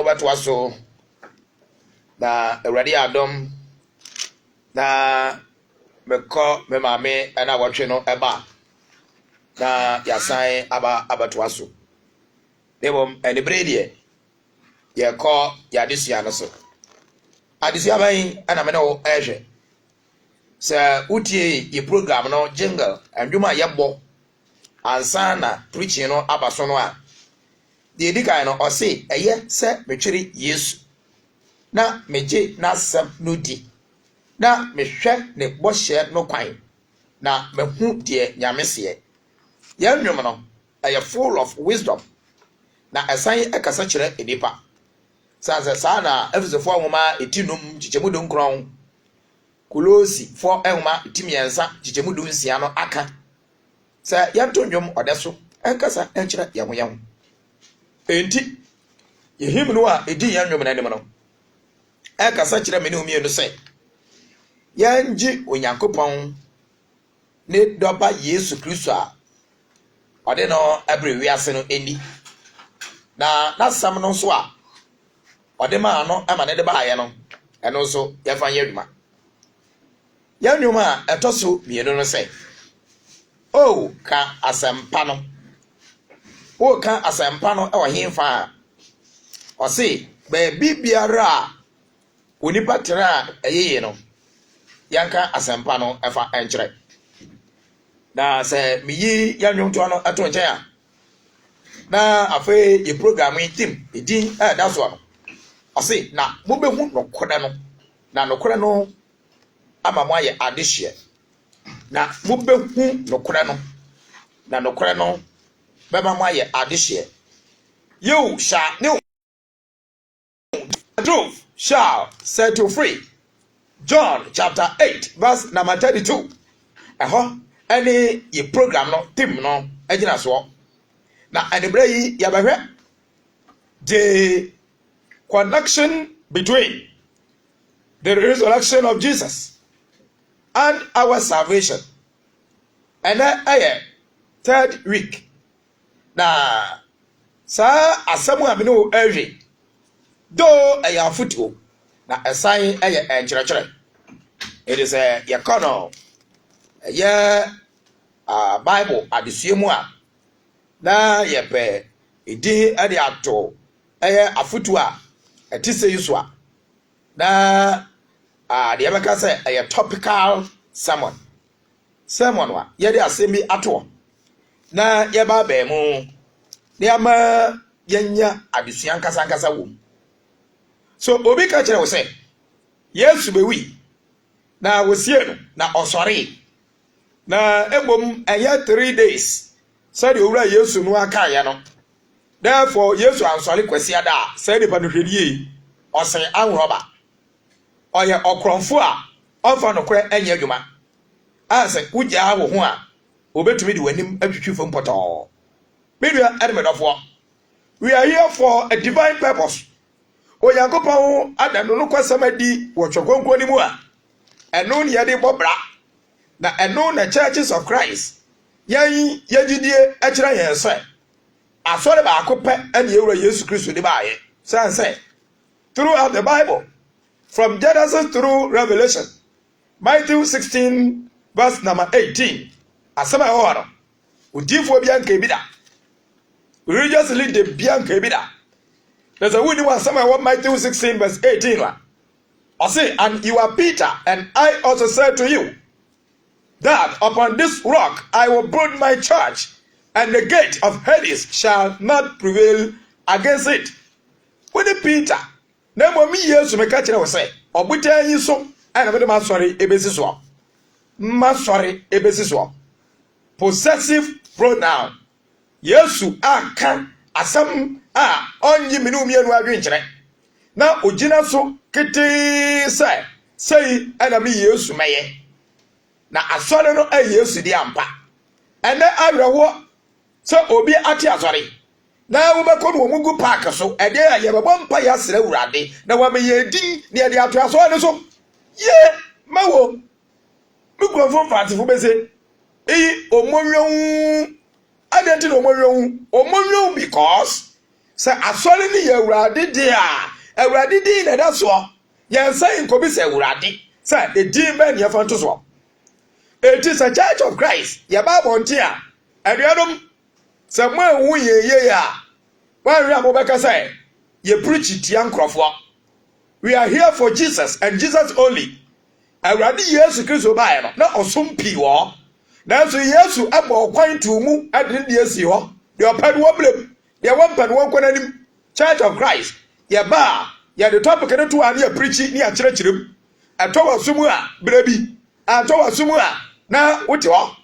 beto aso na awurade adom na mekọ me maame na watwe no eba na yasan abato aso debom enibre de ye kọ yadesua no so adesua ban ana me na wo ehwe se utie ye program no jingle andwuma yebọ ansa na preaching no abaso no a de edikan no ose eye se metwere Yesu na meje na sam no di na mehwɛ ne bɔhyɛ no kwan na mehu de nyamese ye nwom no ɛyɛ full of wisdom na ɛsan ɛkasa kyerɛ enipa sanse saa na efisefo ahoma etinum chichemu do nkron kulosi fo ehoma etimiensa chichemu do nsia no aka sɛ yɛnto nwom ɔde so ɛnkasa ɛkyerɛ yɛho enti yehim no a edi yɛn nwom na anim no ɛkasa kyerɛ me ne omienu sɛ yɛngye onyankopɔn ne dɔba Yesu Kristo a ɔde no abre wiase no eni na nasam no so a ɔde ma no ama ne de baayɛ no ɛno so yɛfa yɛ adwuma yɛn nwom a ɛtɔ so mienu no sɛ ka asɛmpa no ka asɛmpa no ɛwɔ hemfa a ɔse baabi biara a onipa tena a ɛyeye no yanka asɛmpa no ɛfa ɛnkyerɛ na sɛ miyi yɛn nwom to no ɛto nkyɛn a na afei yɛ program yi team edin ɛda so no ɔse na mobehu nokorɛ no na nokorɛ no ama mo ayɛ adehyeɛ na mobehu nokorɛ no na nokorɛ no bɛma mo ayɛ adehyeɛ you shall set you free. John chapter 8 verse number 32 ɛhɔ ɛne yɛ program no team no ɛgyina soɔ na ɛnebere yi yɛbɛhwɛ the connection between the resurrection of Jesus and our salvation ɛnɛ ɛyɛ third week na saa asɛm a me ne wo ɛhwe do ɛyɛ afotuo na ɛsan ɛyɛ ɛnkyerɛkyerɛ it is a yɛkɔno ɛyɛ Bible adesua mu a na yɛpɛ edin ɛde ato ɛyɛ afotuo a ɛte sɛ yi so a na deɛ bɛka sɛ ɛyɛ topical sermon a yɛde asɛm bi ato na yɛba bɛn mu na yɛma yɛnya adesua nkasa wɔ mu so obi ka kyerɛ wo sɛ Yesu bewi na wosie no na ɔsɔre na emom ɛyɛ 3 days sɛ de owura Yesu no aka ya no therefore Yesu ansɔre kwasi ada a sɛ de pa no hwedie ɔsɛn anroba ɔyɛ ɔkronfo a ɔfa no korɛ ɛnyɛ adwuma a sɛ wugyaa wo ho a obetumi de wanim atwitwi fam pɔtɔɔ medua ɛdemedɔfoɔ we are here for a divine purpose Oyankopɔn adano no kwasɛm adi wɔ twɔkonkɔ ni mu a ɛno ne yɛde bɔbra na ɛno na churches of Christ yɛn yɛgyidie ɛkyerɛ yɛn sɛ asɔre baako pɛ ɛne yɛwura Yesu Kristo de baayɛ sɛ throughout the Bible from Genesis through Revelation Matthew 16 verse number 18 asɛm a ɛwɔ hɔ no odiifoɔ bi anka bi da religious leader bi anka bi da. There's a winning one somewhere what Matthew 16 verse 18. I say, and you are Peter, and I also said to you that upon this rock I will build my church, and the gate of Hades shall not prevail against it. When the Peter, never me years to make a catcher say, or we tell you so, and I'm not sorry, ebesiswa. Masori ebesiswa. Possessive pronoun. Yesu aka asam a onyi minu mienu adwenkyerɛ na ogina so kete sei ana me Yesu mɛyɛ na asɔre no Yesu di ampa ɛnɛ awerɛwo sɛ obi ate asɔre na wobɛkɔ no mugu park so ɛde a yɛbɛbɔ mpa yɛasrɛ Awurade na wamɛyɛ din ne yɛde ato asɔre no so ye mawo mikrofon fatifo bɛse omonwon adenti no omonwon because Say asori ni ye Awurade de a Awurade din na da so. Yen say nkobi say Awurade. Say the din be ne fa nto so. It is a Church of Christ. Ye ba bonte a aduadom say mo ewu ye a. Wan wi amobeka say ye preach tia nkrofo. We are here for Jesus and Jesus only. Awurade Yesu Kristo bae no na osom pi wo. Nanso Yesu abo kwan tu mu adene de esi ho. De opade wo blem. De wo mpade wo nkwanim. Church of Christ. Ye ba ye the topic ne to an ye preach ni a kyerɛkyerɛm. Ato wasumu a brebi. Ato wasumu a na wote ho.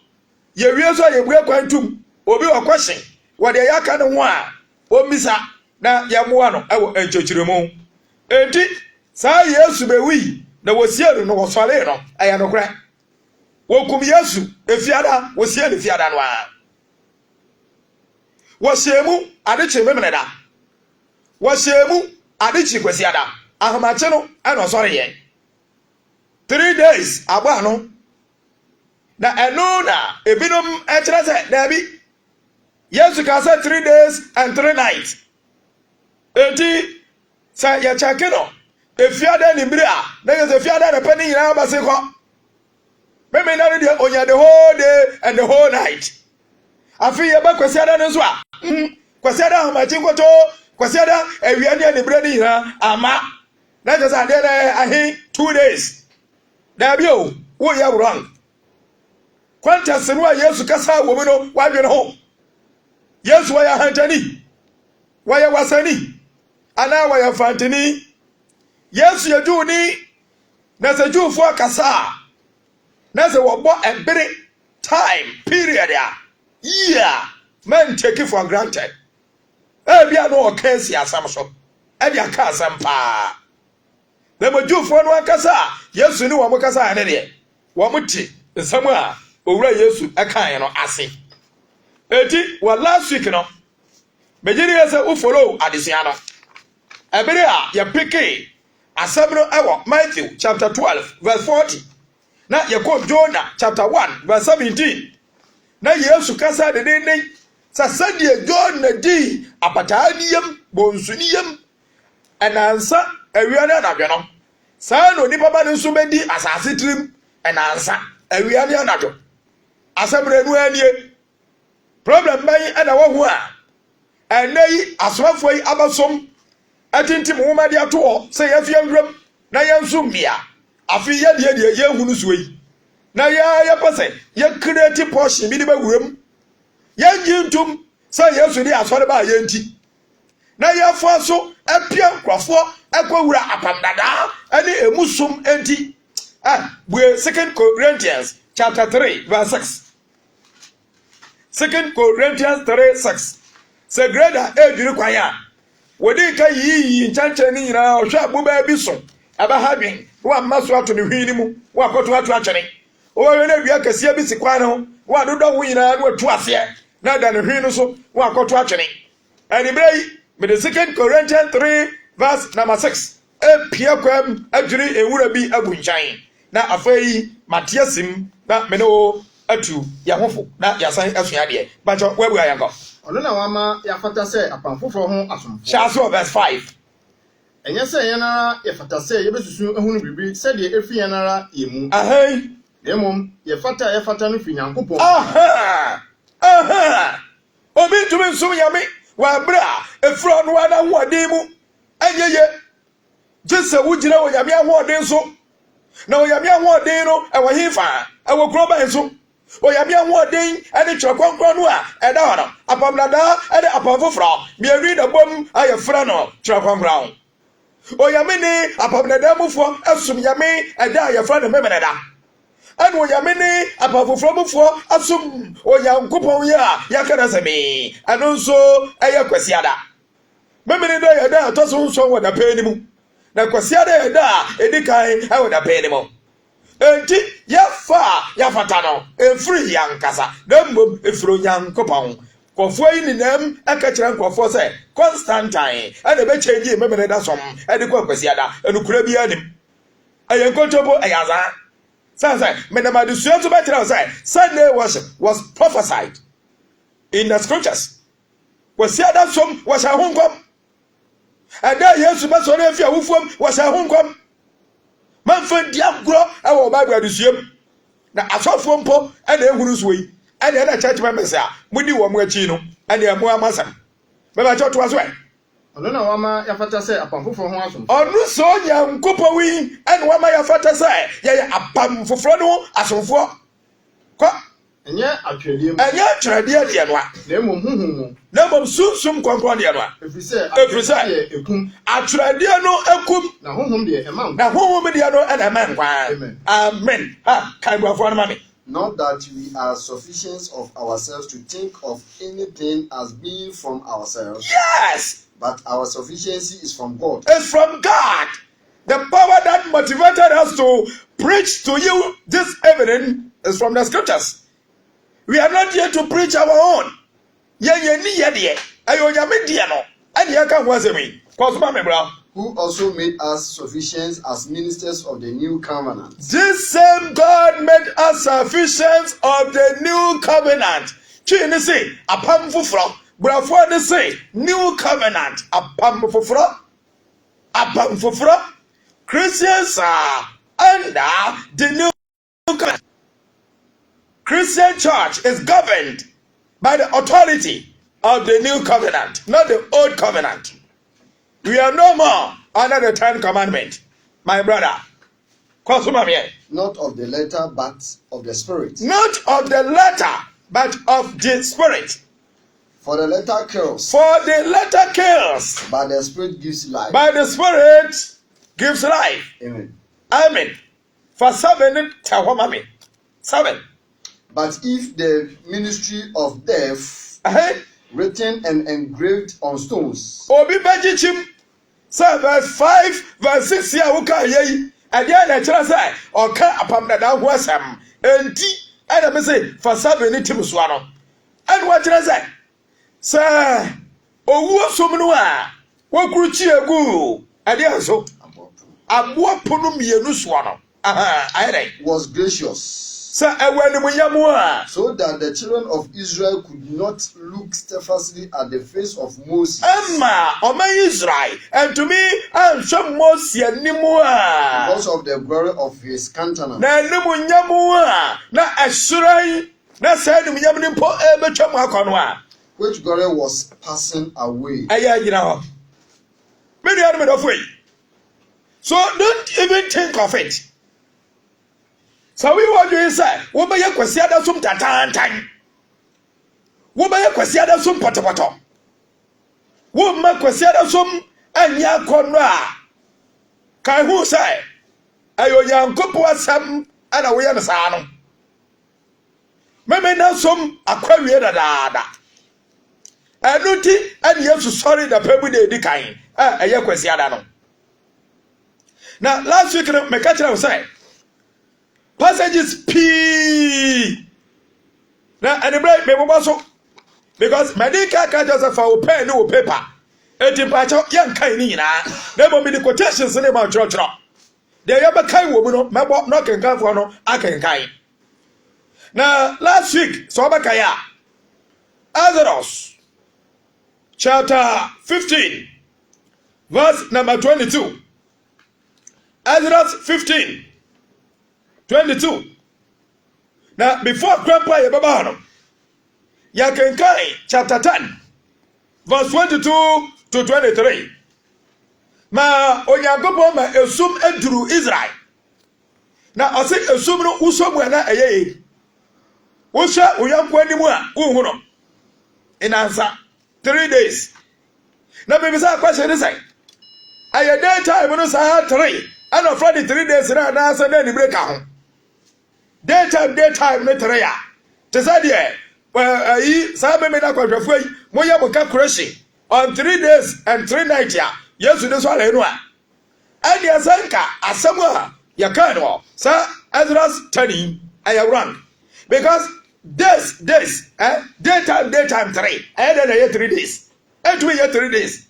Ye wie so ye bue kwan tum. Obi wo question. Wo de yaka ne ho a omisa na ye moa no ewo enkyerɛkyerɛmu. Enti sa Yesu bewi na wosieru no wosale no aya no kra. Wokum Yesu efiada wosie le fiada no a. Wosiemu adeche memeda. Wosiemu adechi kwesiada. Ahamache no ana osore ye. 3 days agba no. Na eno na ebinom ekere se na bi. Yesu ka say 3 days and 3 nights. Enti sa ya chake no. Efiada ni mbiri a. Na ye efiada na pani nyina ba se ko. Meme na de onya the whole day and the whole night. Afi ye ba kwesiada no so a. Kwesiada ahamache nkoto. Kwesiada ewiane ni mbiri ni ama. Na just ade na ahi 2 days. Da bi o, wo ya wrong. Kwanta senu a Yesu kasa wo mi no wa dwe ho. Yesu wa ya hantani. Wa ya wasani. Ana wa ya fantini. Yesu ya juni. Na se jufo kasa. Na se wo bo ebere time period ya. Yeah. Men take it for granted. Bia no o kansi asam so. E dia ka asam pa. Na mo jufo no akasa. Yesu ni wo mo kasa ane de. Wo mo ti nsam a owura Yesu aka no ase. Eti wa last week no. Mejiri ese u follow adesua no. Ebere a ye peke asam no ewo Matthew chapter 12 verse 40. Na ye ko Jonah chapter 1 verse 17. Na Yesu kasa de den sa sadie Jonah di apataadiyam bonsuniyam enansa awiane na dwenom. Sa no nipa ba nso bedi asase trim enansa awiane anadwo. Asamre nu anie. Problem ban ana wo ho a. Enai asrafo yi abasom atintim homa de ato se yafia ndwam na yansum bia. Afi ye de ye hunu suyi. Na ya pese ye create portion bi de ba wuram. Ye njintum se Yesu de asore ba ye nti. Na ya fo so apia nkrofo akwawura apamdada ani emusum enti. We 2 Corinthians chapter 3 verse 6. 2 Corinthians 3:6. Se greater eduru kwan ya. Wodi ka yi nchanche ni nyina ohwa buba bi so. Aba hadwen wa maso ato ne hwini mu wa koto ato achene. O we na dua kase bi sikwan no wa dodo ho nyina na atu ase na da ne hwini so wa koto achene. Ani brei me the 2 Corinthians 3 verse number 6. Pia kwam adwiri ewura bi abunchan. Na afai Matiasim na me no atu ya hofo na ya san asua de. Bacho webu ayanko. Ono na wama ya fata se apanfofo ho asomfo. Shaso verse 5. Enye se yenara ya fata se yebesusu ehunu bibi se de efi yenara yemu. Ahai. Demom ye fata no fi Nyankopon. Aha. Obi tumi nsum yame wa bra efro no ana ho ade mu. Anyeye. Jese wugina wo yame ho ade so. Na wo yame ho ade no e wo hifa. E wo kro ba so. Oyame ahoden ene kyerkonkron no a eda hono apamnada ene apamfofro me wi da bom ayefra no kyerkonkron oyame ni apamnada mufo asum yame eda ayefra no memenada ene oyame ni apamfofro mufo asum oyankopon ya yakana semi eno nso eye kwasiada memene da yeda atoso nso wo da panimu na kwasiada yeda edikan awo da panimu. Enti ya fata no efri yankasa na mbom efro Nyankopon kofo yi ninam aka kire nkofo se Constantine ana be change memene da som ede kwa kwasiada enukura bi anim ayenkotobo ayaza sansa menama de suato be kire say Sunday worship was prophesied in the scriptures wasiada som wasa honkom ada yesu masore afia wofom wasa honkom manfa diagro ewo bible adusuam na asofo mpo ana ehuru so yi ana na church members a mudi wo mo achi no ana mo amasam baba choto aso e ono na wama yafata se apamfoforo ho asom onu so nyankopo wi ana wama yafata se ye apamfoforo no asomfo ko enye atwedie mu enye atwedie de no a na emom huhumu na mom sunsum konkon de no a efise ekum atwedie no ekum na huhum de emam na huhum de no ana man kwa amen ha kan bro for mami. Not that we are sufficient of ourselves to think of anything as being from ourselves. Yes. But our sufficiency is from God. It's from God. The power that motivated us to preach to you this evening is from the scriptures. We are not here to preach our own. Who also made us sufficient as ministers of the new covenant. This same God made us sufficient of the new covenant. Say, apam fufro. Brafo they say, new covenant. Apam fufro. Christians are under the new covenant. Christian church is governed by the authority of the new covenant, not the old covenant. We are no more under the 10 commandments, my brother. Not of the letter, but of the spirit. Not of the letter, but of the spirit. For the letter kills. For the letter kills. But the spirit gives life. But the spirit gives life. Amen. Amen. For 7, 7. But if the ministry of death written and engraved on stones. Obi bejichim. So verse 5, verse 6 here uka ye. And then the church say, oka apam na da huasam. Enti, and I say, for 7 tim swano. And what did I say? Sir, owu somnua. Wokruchi egu. And then so. Abuo ponu mienu swano. Was gracious. So that the children of Israel could not look steadfastly at the face of Moses. Israel, and to me, I'm some Moses because of the glory of his countenance. Which glory was passing away. So don't even think of it. So we want to say, what by your question some tatan? What by your question some potato? What my question some and ya conra? Can who say? Ayo young couple some and a way on the sano. Maybe now some aquarium da. And duty and you to sorry the people they decline. A year question. Now last week, my catcher say. Passages P. Now, and the break may also because Medica can't just for pen no paper. A temperature young kind. There will be the quotations in about church. There are a kind woman, my book not can come for no, I can kind. Now, last week, Sobakaya, Exodus, chapter 15, verse number 22. Exodus 15. 22. Now, before Grandpa Yababano, Yakenkai, chapter 10, verse 22 to 23. Ma Onyagopo ma esum eduru Israel. Now, I say esum no usomwe na eye. Wosha uyampo animu a uhuno. In answer 3 days. Now, baby, say question is say. Aye daytime no say 3. And on Friday 3 days na say na ni break ahun. Daytime no 3 ya. Te say there. Yi say me na kwadwafo yi moya boka crushing on 3 days and 3 nights ya. Yesu de so ala enu a. And ya sanka asamu a ya kan no. Sir Ezra's study I wrong. Because daytime 3. And then 3 days. And 3 days.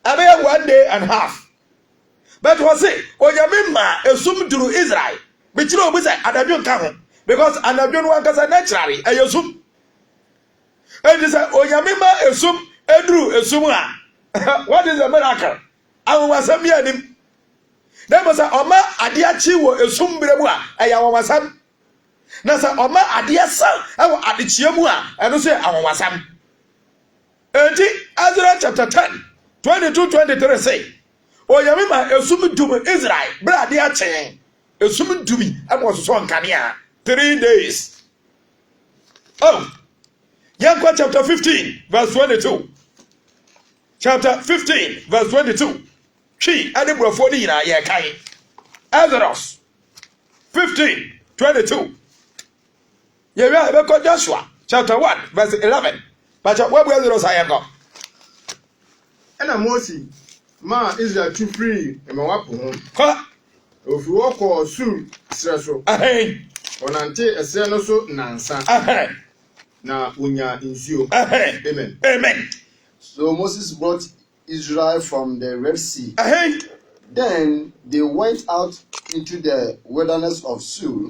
About 1 day and a half. But was it? Onyamima esum duru Israel. Bichiro obi say adabyon ka ho because adabyon wan kasa naturally ayesum. And say onyamima esum Edru esumwa. What is the miracle? Awawasam bi anim. Na mo sa oma ade achi wo esumbere mu a eya awawasam. Na sa oma ade asan ewo adechia mu a eno so awawasam. Enti Ezra chapter 10 22-23 say oyame ma esum dum Israel bra ade achen esum dumi amo so nkania 3 days. Oh, Yankwa chapter 15 verse 22. Chapter 15 verse 22. She ade brofo ni na ye kan. Exodus 15:22. Ye wi abeko Joshua chapter 1 verse 11. But where we Exodus ayengo. Ena Moses ma Israel to free e ma wapo ho. Ko Ofi wo ko sur sreso. Onante ese no so nansa. Na unya nsuo. Amen. Amen. So Moses brought Israel from the Red Sea. Then they went out into the wilderness of Sur.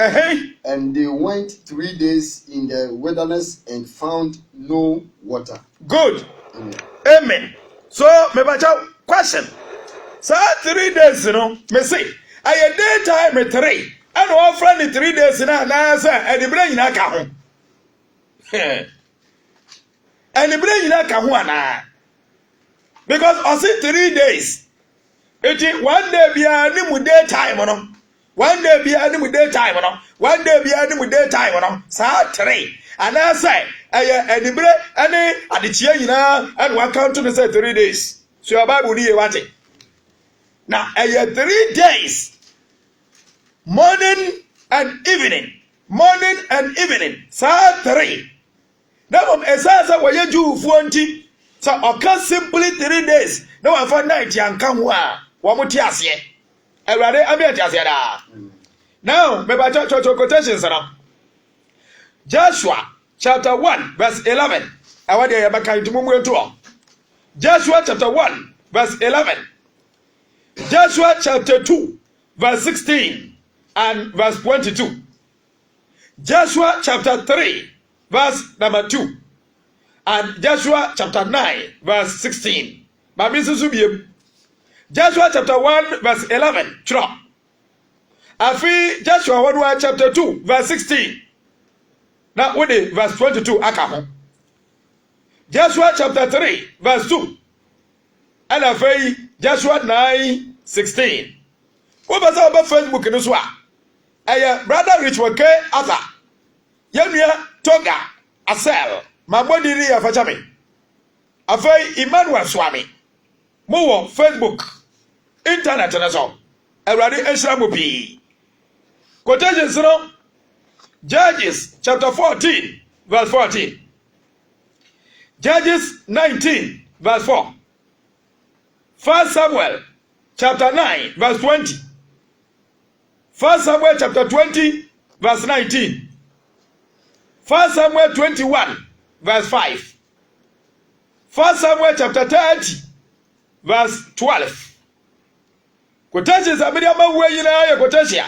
And they went 3 days in the wilderness and found no water. Good. Amen. Amen. So, me bacha question. So 3 days, you know, me say, I daytime 3. And one friend 3 days na say, and the brain na ka ho. And the brain na ka ho ana. Because I say 3 days. It is 1 day be any mu daytime no. 1 day be any mu daytime no. 1 day be any mu daytime no. Sa 3. And I say, and the brain any adechia nyina and one count to say 3 days. So your Bible ni e wate. Now, 3 days. Morning and evening. Morning and evening. Sa 3. Now, esasa waye ju fuonti. So, occur simply 3 days. No one for night yanka ho a wo mo ti ase. Ewrade abi ti ase da. Now, me ba church quotations now. Joshua chapter 1 verse 11. Awade ya baka ntumumu ento. Joshua chapter 1 verse 11. Joshua chapter 2 verse 16 and verse 22. Joshua chapter 3 verse number 2. And Joshua chapter 9 verse 16. Joshua chapter 1 verse 11. True. Afi Joshua 1 chapter 2 verse 16. Now what is verse 22 akaho. Joshua chapter 3 verse 2. And afi Joshua 9:16. What was our Facebook in Uswa? Bro.Richmond Asa. Yemia Toga Asel. My body ya fachami. Afei Emmanuel Swami. Mo Facebook. Internet na so. Ewrade ehira mo bi. Quotations no. Judges chapter 14 verse 14. Judges 19 verse 4. 1 Samuel chapter 9 verse 20. 1 Samuel chapter 20 verse 19. 1 Samuel 21 verse 5. 1 Samuel chapter 30 verse 12. Quotations abediama we na ya quotation.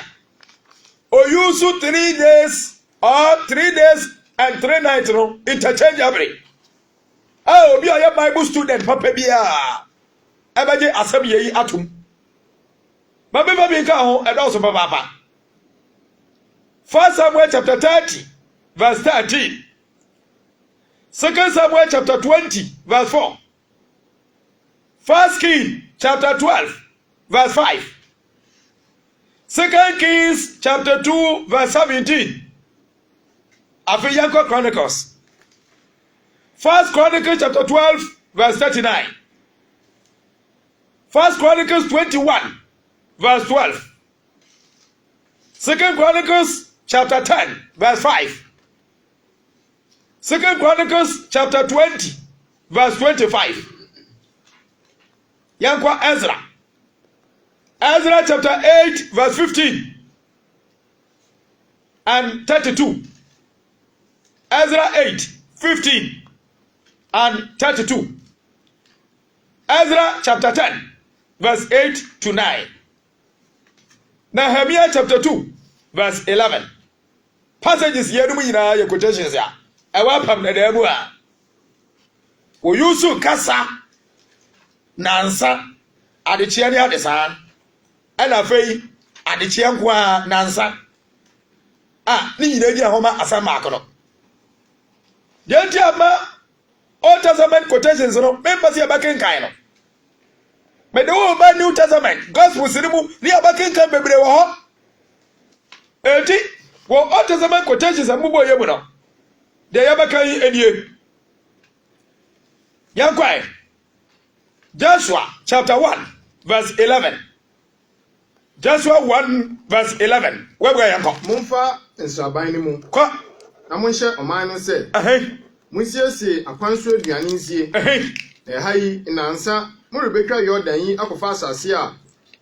O use 3 days or 3 days and 3 nights no interchangeably. Ah obi oya Bible student papa bia. Abaje asem yi atum. Mabeba bi ka ho edoso papa. 1 Samuel chapter 30 verse 13. 2 Samuel chapter 20 verse 4. 1 Kings chapter 12 verse 5. 2 Kings chapter 2 verse 17. Afiyanko Chronicles. 1 Chronicles chapter 12 verse 39. 1 Chronicles 21 verse 12. 2 Chronicles chapter 10 verse 5. 2 Chronicles chapter 20 verse 25. Yankwa Ezra. Ezra chapter 8 verse 15 and 32. Ezra 8 15 and 32. Ezra chapter 10 verse 8 to 9. Nehemiah chapter 2 verse 11. Passages here do we na quotations ya. Ewa pam na demu a. wo yusu kasa nansa adechia ne adesa ana fei adechia nko a nansa ni nyina gina homa asama akono yenti ama Old Testament quotations no members ya baken kan no me de wo ba New Testament gospel sinimu ni abaken kan bebre wo ho enti wo Old Testament quotations amubo yemu no de ya bakan enie yankwai Joshua chapter 1 verse 11 Joshua 1 verse 11 webwa yanko mumfa nsaban ni mu ko na monhye oman no se musiese akwanso aduane nsie hayi nansa murebetwa Yordan yi akofa asase a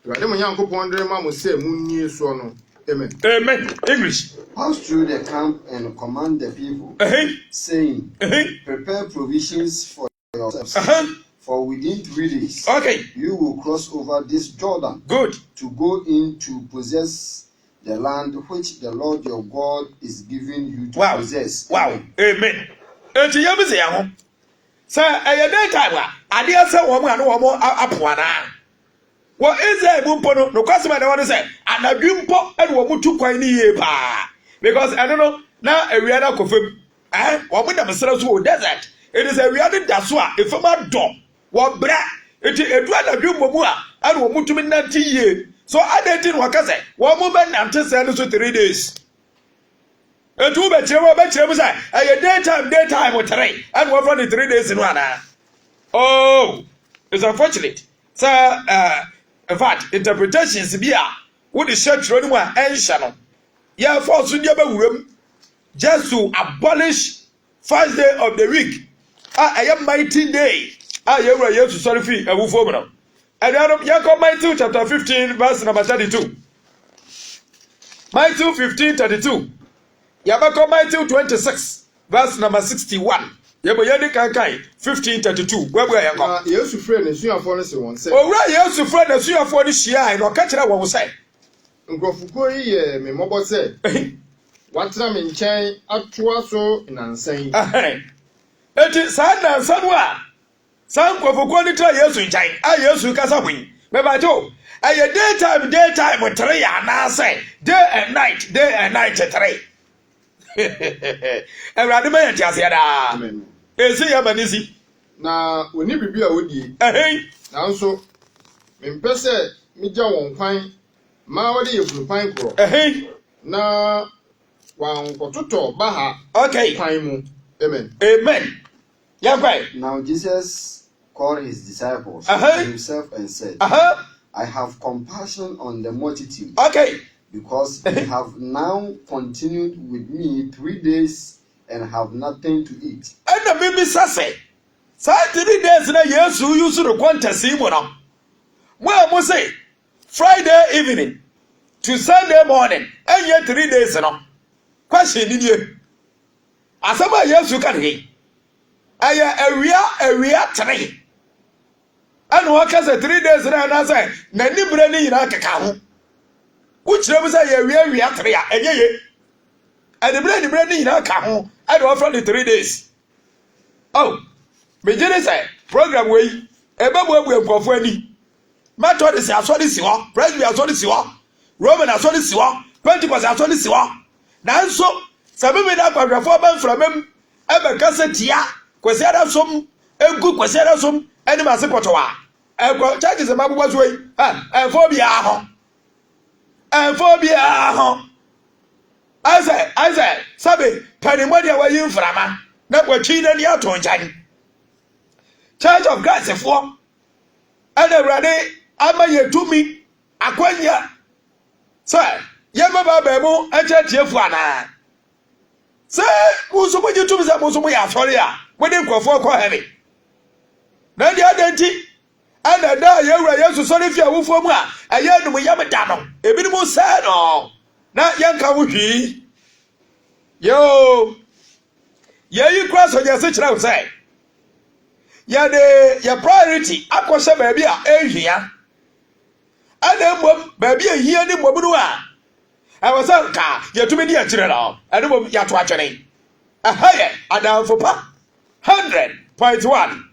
Awurade mo Nyankopɔn dere ma mo se munnie so no amen English pass through the camp and command the people saying prepare provisions for yourselves for within 3 days you will cross over this Jordan to go in to possess the land which the Lord your God is giving you to possess. Amen. Enti yebise ya ho. Say day time a ade ase wo mu anu wo mo apoana. Wo Israel bu mpo no kwasema na won say anadwi mpo ene wo mutu kwan ni ye pa. Because I don't know na awia na kofem. Wo mu da mesra so wo desert. It is awia de da so a efema do. Wo bra enti edu anadwi mpo mu a ene wo mutu mi nanti ye. So adentin wakase wo mu be nante se no so 3 days. Etu be kire mu say daytime 3 and we for the 3 days no ana. Oh, it's unfortunate. So in fact interpretations bi a wo the church ro ni mu a ensha no. Ya for so dia be wuram just to abolish first day of the week. A mighty day. Yewura Yesu sorry fi awufo mu no. And Matthew chapter 15 verse number 32. Matthew 15:32. Yabako Matthew 26 verse number 61. Yebo yedi kankai 15:32. Webwe yanko. Yesu frɛ ne suafo no se won se. Owura Yesu frɛ ne suafo no hyia no ka kire won se. Nkrɔfuko yi yɛ me mmɔbɔ sɛ. Watena me nkyɛn atoa so nansan. Eti sa nansan wa San kwafoko ni tra Yesu nkyɛn a Yesu kasa hwen me ba jo aye daytime 3 ya na say day and night 3 Awurade ma yɛ tiase da amen esi ya manisi na oni bibi a wodie nanso mempɛ sɛ megya wɔn kwan ma wɔde yɛ funupan korɔ na wankɔtotɔ baha kwan mu amen Now Jesus called his disciples to himself and said, I have compassion on the multitude. Because they have now continued with me 3 days and have nothing to eat. And the baby say, 3 days na Yesu used to contest him. Well, I must say, Friday evening to Sunday morning, and yet 3 days. Question in you. Asama Yesu can he? Aya area 3. And waka say 3 days na say na ni bre ni ina keka ho. Uchire bu say area 3 a enye. And the bre ni ina ka ho. I do for the 3 days. Oh, me jere say program we e ba bo abu nkofo ani. Method is asori si ho, Presby asori si ho, Roman asori si ho, Pentecost asori si ho. Nanso sabe me da kwafo ba mframam e be kase tia kwesi ada som egu kwesi ada som eni ma se potowa ekwo churches ma bugba so yi enfobia ho ase sabe panimodia wa yin frama na kwatwi na ni ato njan Church of Christ for and Awurade ama yetumi akwanya say ye baba ba mu eche tiefu ana say muso mo yetumi say muso mo ya sori a we dey kwafo kwa heaven na dia denti ana da ye wura Yesu sori fi awufo mu a eye num yam da no ebi mu say no na yanka wo hwi yo ye yi Christ oje se kira say ya de ya priority akose ba bia ehia ana mbom ba bia hia ni mbom no a awasanka yetumi di akire no ana mbom ya to akene ADANFOPA 100.1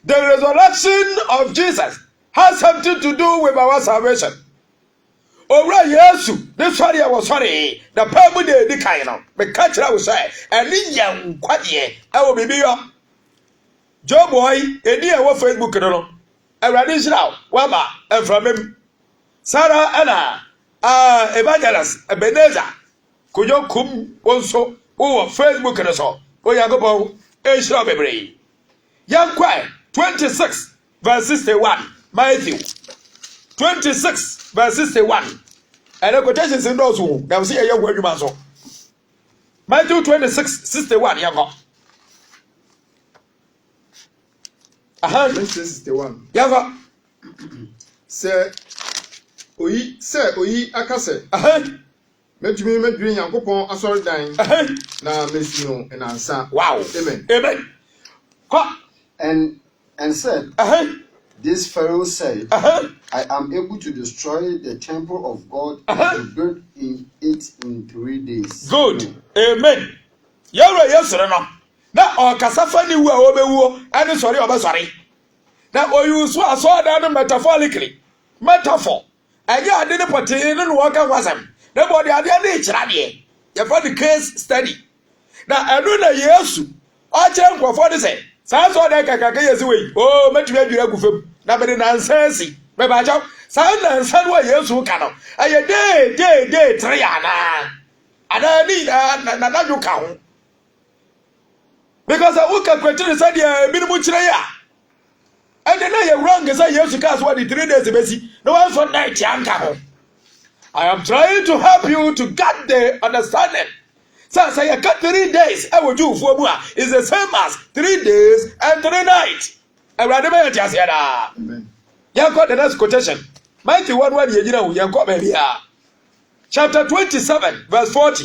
The resurrection of Jesus has something to do with our salvation. Owura Yesu, this sorry I was sorry. The people they kind of me catch I was say, and in young quadie, I will be here. Joe boy, a dear what Facebook no. A radish now, Wama, and from him. Sarah Anna, Evangelist, Ebenezer, Kujo Kum, also, who Facebook and so, who Yagobo, a strawberry. Young Quay, 26, verse 61, Matthew. 26 verse 61. And the quotations in those who now see a young word you must. Matthew 26 61. Young. 61. Young. Say, Oyi, Akase. Metumi medwin Yankopon asori dan na mesino and answer. Wow. Amen. Amen. And said, this Pharaoh said, I am able to destroy the temple of God and to build in it in 3 days. Good. Amen. Yara yesere no. Na o kasafa ni wu a obewu ani sori obesori. Na o use so da metaphorically. Metaphor. Anya ade ne pote no waka wasam. Na body ade na ikira de. You for the case study. Na enu na Yesu. O chere nkofo de say, "Sa so da kakaka yesi we. Oh, metumi adwira gufem." Na be na nsansi be ba jaw sa na nsan wa Yesu ka no aye day 3 ana ni na ju ka ho because I woke up to say the minimum chire ya and then you wrong say Yesu ka so the 3 days besi no one for night ya nka ho. I am trying to help you to get the understanding. So say you got 3 days I will do for mu is the same as 3 days and 3 nights. Amen. Yanko the next quotation. Mighty one Yanko baby. Chapter 27, verse 40.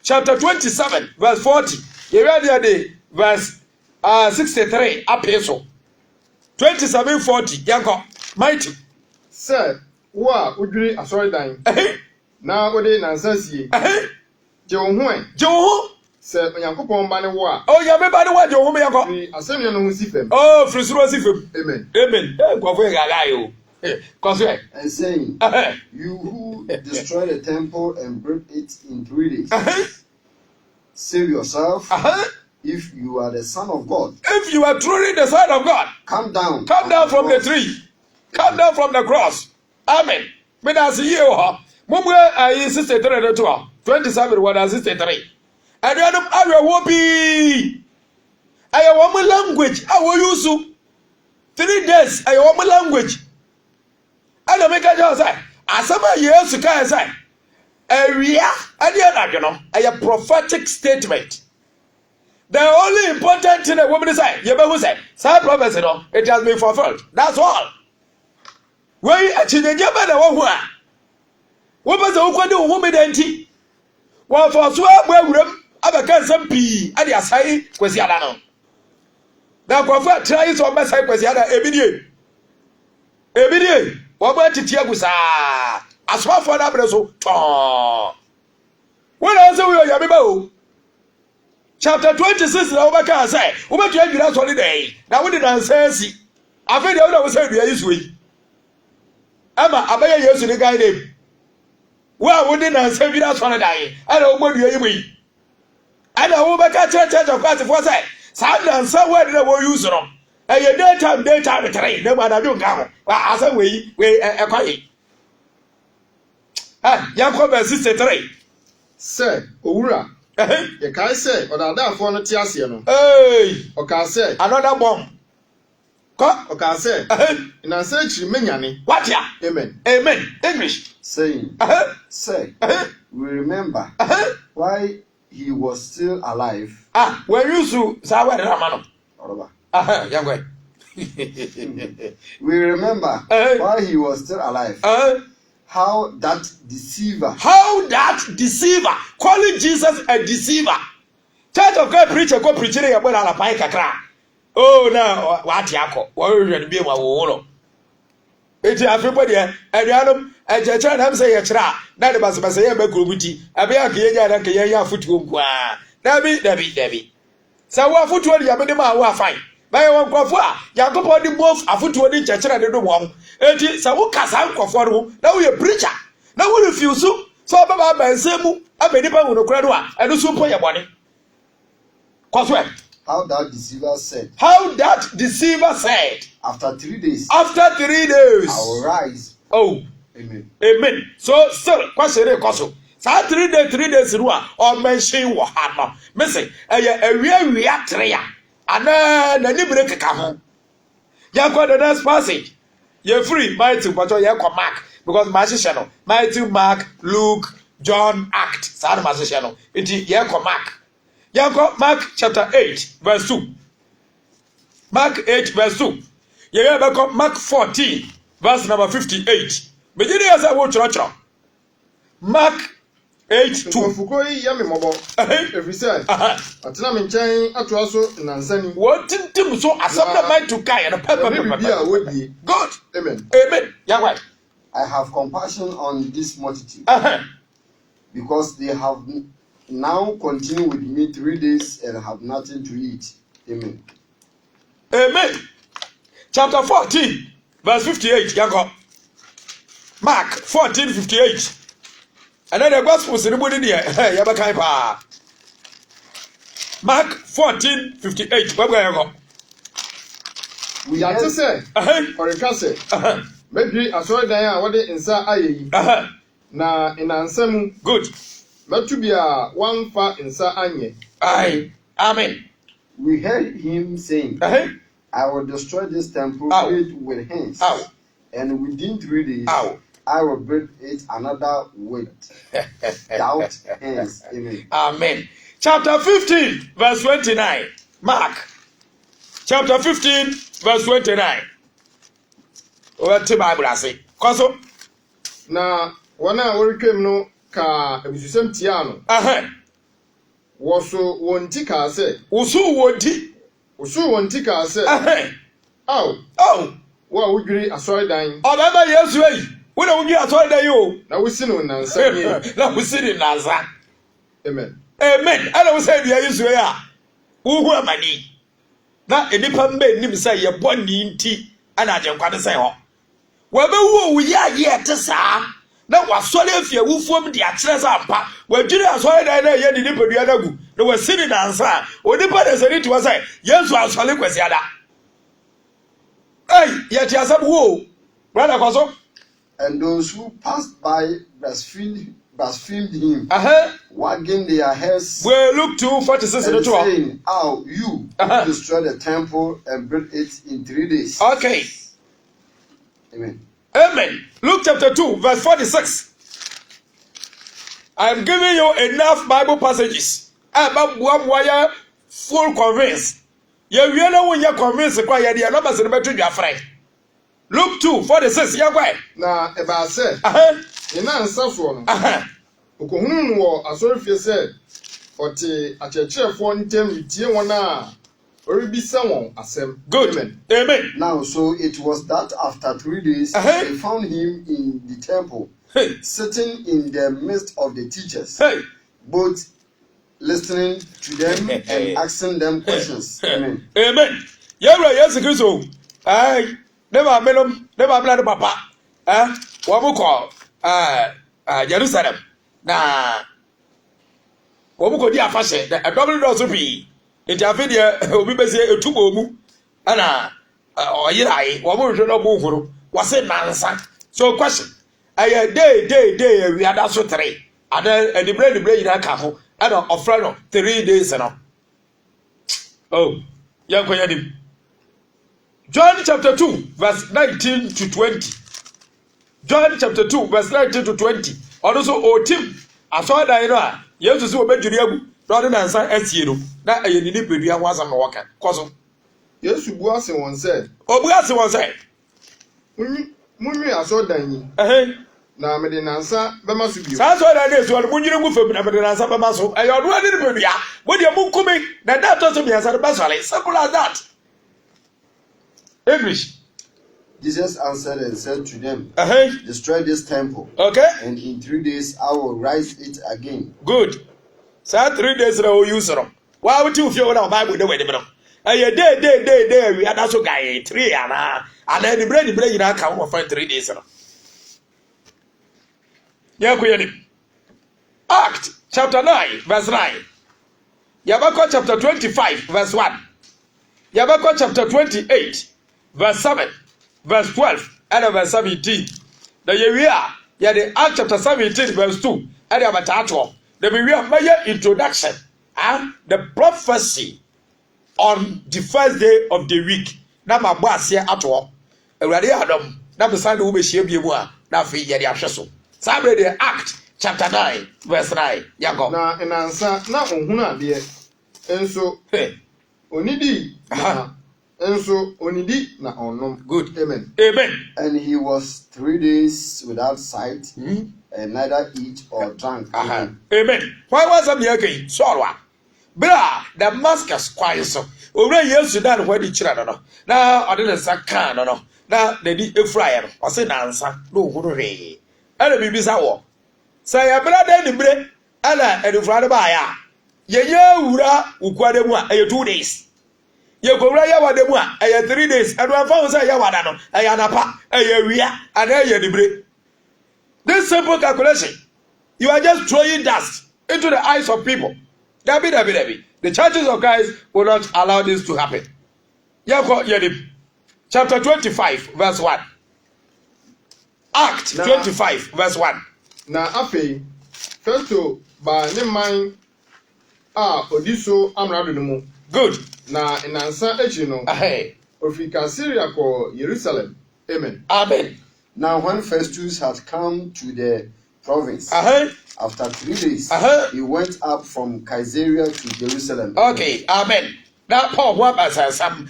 Chapter 27, verse 40. You read the verse 63. Apeso. 27:40. Yanko. Mighty. Sir, wa udri asori dan. Na ode nansansie. Jehu. Sir, Yankopon ba ne wo a. Oh, ya me ba ne wo je wo me yakọ. Asemi no si fem. Oh, frisuro si fem. Amen. Amen. Go for gaga yo. Cause and saying, you who destroy the temple and break it in 3 days, save yourself. If you are the Son of God. If you are truly the Son of God. Come down. Come down from the tree. Come down from the cross. Amen. Me na see you ha. Mumwe ayi 63 to 27 what 63. And then I will be. I want my language. I will use you 3 days. I want my language. I don't make a job. As some years to can say, area. A prophetic statement. The only important thing a woman say, you know who say, "Sir prophecy, no, it has been fulfilled." That's all. We actually never know who. What was the woman who made empty? Well, for so well, abaka sampi ade asai kwesi ada no na kwafo try so mesai kwesi ada ebidie wo ba titi agusa aswafo na bre so when I say we are yabeba o chapter 26 na obaka say wo betu adwira so le dey na wo de nansansi afi de wo say dua yisu yi ama abaya Yesu ni guide dem wo de nansansi dwira so le dey ana wo dua yi yi ana wo baka church of Christ for say sound somewhere that we use no e daytime 3 na ma na do nka ho asan we ekwaye Yankop verse 63 say owura ye kai say odadafo no ti ase no o ka say another bomb o ka say na say chiri menyane what ya amen English saying say we remember why he was still alive. When you so sawa de ramano. Yangwe. We remember why he was still alive. How that deceiver calling Jesus a deceiver. Church of God preacher go preaching ya bola la pai kakra. Oh na what yako. Wo hwe bi ma wo no. Eti everybody aduanum ejeche na mse ye kira na de basbase ye ba kurubuti abe ya ke nya na ke ya futuo nkwa dabi sa wo futuo de ya me de ma wo afan by one crofua, Yakopo the both a foot to the church and the one. It is a wood cast out for now we a preacher. Now we refuse so Baba and Semu, I made it on the cradua and do super your money. Coswell. How that deceiver said. How that deceiver said. After 3 days. After 3 days. I will rise. Oh. Amen. Amen. So still, question is also. So 3 days in one or mention what happened. Missing a real reactor. And then a new break come. You got the next passage. You're free, Matthew, but you're Mark. Because Matthew channel. Matthew, Mark, Luke, John, Act. Sad Matthew channel. It is Mark. Yanko Mark chapter 8 verse 2. Mark 8 verse 2. Yanko Mark 14 verse number 58. Begini as I watch Mark 8 2. Fukoi yami mobo. Every said. Atina minchain atuaso nansani. What tim so asabna mind to kai and pepper. God. Amen. Amen. Yahweh. I have compassion on this multitude. Because they have now continue with me 3 days and have nothing to eat. Amen. Amen. Chapter 14, verse 58. Yanko. Mark 14, 58. And then the gospel is in the Mark 14, 58. Where are you go? We have to say, or a castle. Maybe I saw Diana what it inside aye. Na in answer good. Not to be a one far inside anye. Aye. Amen. We heard him saying, I will destroy this temple with hands. And within 3 days, I will build it another without hands. Amen. Amen. Chapter 15, verse 29. Mark. Chapter 15, verse 29. What the Bible say? Koso. Na wana worikem no ka ebusem tia no. Woso wonti ka se. Woso wonti ka se. Aw. Oh. Wa wudwiri asori dan. Obaba Yesu yi. Wo na wudwiri asori dan yo. Na wusi no nansa ni. Na wusi ni nansa. Amen. Amen. Ala wo say bia Yesu yi a. Wo hu amani. Na enipa mbe nim say ye boni nti ana agyenkwa say ho. Wabewu ya ye te saa. Na wasole afie wufuom de akyere sa ampa. Wadwiri asori dan na ye de nipadua na gu. Na wasini nansa. Onipa de seri to say Yesu asole kwasi ada. Hey, yet he has a woo. Brother Koso. And those who passed by blasphemed him, wagging their heads. Well, look to 46 and saying, "Oh, you destroy the temple and build it in 3 days." Okay. Amen. Amen. Luke chapter 2, verse 46. I am giving you enough Bible passages. I'm wire full convinced. You really when you're convinced why you're not as a your friend. Luke 2, 46. Yeah, why? Na eba say. Ina ansafo no. Okohunu wo asorifie say oti achechefo ntem yitie won a oribisa won asem. Good. Amen. Amen. Now, so it was that after 3 days they found him in the temple, sitting in the midst of the teachers, both listening to them and asking them questions. Amen. Amen. Yabra Yesu Kristo. Ai, never melom, never blood papa. Wamuko Jerusalem. Na wamuko di afashe, a double dose bi. Enti afede obi bese etubo mu. Ana oyirai, wamu hwe no bu huru. Wase nansa. So question. Aye day we ada so 3. Ada edibre yira ka ho. And of 3 days and oh, young Koyadim. John chapter 2, verse 19 to 20. John chapter 2, verse 19 to 20. Also, O Tim, I saw that you know, you have to see what Benjamin rather than San Etiero. That I need to be a once on the walker. Cousin. Yes, you was one said. Oh, Buassi one said. Mummy, I saw Danny. Na me de nansa be maso bio. Sa so da dey so mo nyire mu fam na me de nansa be maso. E yo do ade ne be bia. Mo de mu kumi na that to so be answer be so like simple as that. English. Jesus answered and said to them, destroy this temple. Okay. And in 3 days I will rise it again. Good. So 3 days na o use ro. Why would you feel na Bible the way dem no? ɛyɛ day we ada so guy 3 ana the bread nyina ka wo for 3 days no ya ko yɛ Act chapter 9 verse 9 Yabako chapter 25 verse 1 Yabako chapter 28 verse 7 verse 12 and verse 17 the year the Act chapter 17 verse 2 and abatato the my introduction and the prophecy on the first day of the week na mabase ato awurade adam na besan de wo be hie bie mu a na fe ye de ahwe so sabre the Act chapter 9 verse 9 yago na enansa na ohunu ade enso onidi enso onidi na onom. Good. Amen. And he was 3 days without sight, and neither eat or drank. Amen. Why was I making sorrow? Bra Damascus quiet so. Owura Yesu dan wadi chira no. Na ode ne saka no. Na the di efrayer. O se nansa no huru hwe. Ana bibisa wo. Say ya bra dan ni bre. Ana edufra ba ya. Ye wura ukwade mu a 2 days. Ye kowura ya wade mu a 3 days. Adu afa wo say ya wada no. Napa wia ana ye dibre. This simple calculation, you are just throwing dust into the eyes of people. Dabi. The churches of Christ will not allow this to happen. Chapter 25, verse 1. Act 25, verse 1. Na afei, Festo ba ne man odiso amrado mu. Good. Na inansa echi no. Ofika Syria ko Jerusalem. Amen. Now when Festus had come to the province, after 3 days, he went up from Caesarea to Jerusalem. Okay, amen. Now Paul what as some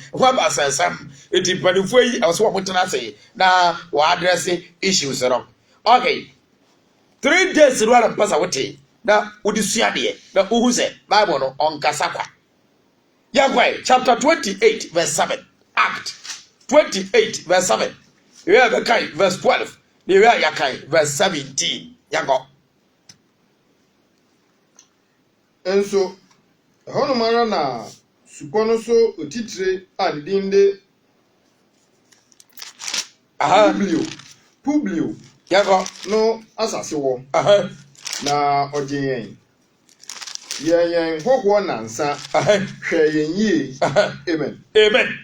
it is but if we also want to say now we address issues wrong. Okay. 3 days to run pass away. Now would you see there? The who say Bible no on Kasakwa. Yahweh chapter 28 verse 7. Act 28 verse 7. You have a kind verse 12. You have a kind verse 17. Yago. Enso hono mara na supono so otitire adinde Publio Yago no asase wo na ojeyen yen hokwo nansa hwe yen yi. Amen.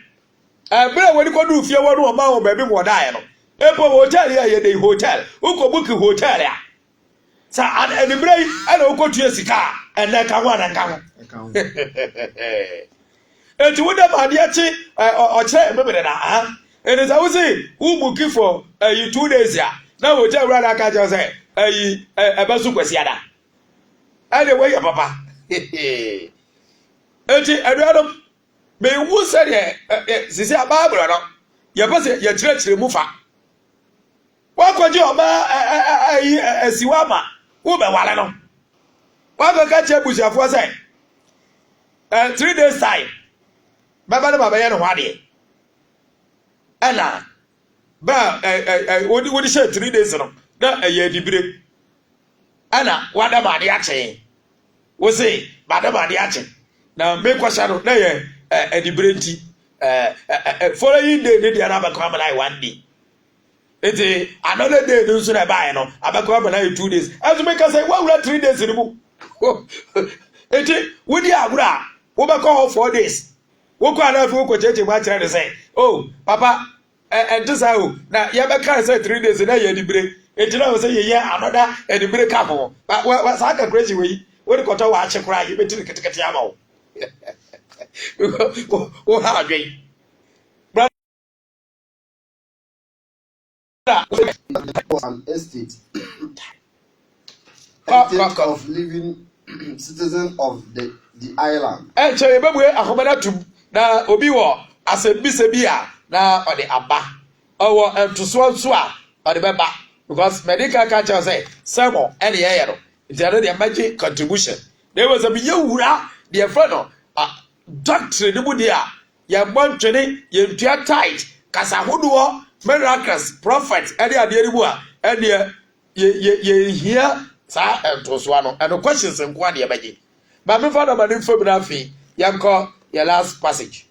Abra woni ko du fie wonu o ma wo ba bi mo dae no epo hotel ya ye dey hotel uko book hotel ya sa an brai ana uko tue sika ene ka ho na ka ho enti wo da ma de achi o kire mebere na ene sa wo say who book for 2 days ya na hotel ra na ka je say ebasu kwasi ada ade we ya papa enti eduadom me wu se de sisi ababro no ye pese ye kire mu fa wa kwaje oba asiwa ma wo be wale no wa be ka che busiafo say 3 days time baba na baba ye no hwade ana ba wodi she 3 days no na ye dibire ana wada ma de ache wo say bada ma de ache na me kwasha no na ye edibrenti following day dey na abakwa na 1 day ete another day no so na buy no abakwa na 2 days as me ka say wa wura 3 days ni mu ete wodi agura wo be call 4 days wo ko ana fi wo ko cheche ma kire say oh papa entisa o na ya be ka say 3 days na ye edibre ete na wo say ye another edibre ka ho wa sa ka crazy we wo de koto wa ache kura ye be tiri ketekete ama wo o ha dwen an estate of living citizen of the island. Chere bebu akomana tum na obi wo asebise bia na ode aba owo entoso nso a ode beba because medical culture say sermon any ye no there dey make contribution there was a be yewura the friend no doctrine ni mu dia ye bontwene ye ntua tight kasa hodo miracles prophet ade ade ni mu a ade ye here sa entoso ano and questions nko ade beje ba me fa na ma ni fam na fi yanko your last passage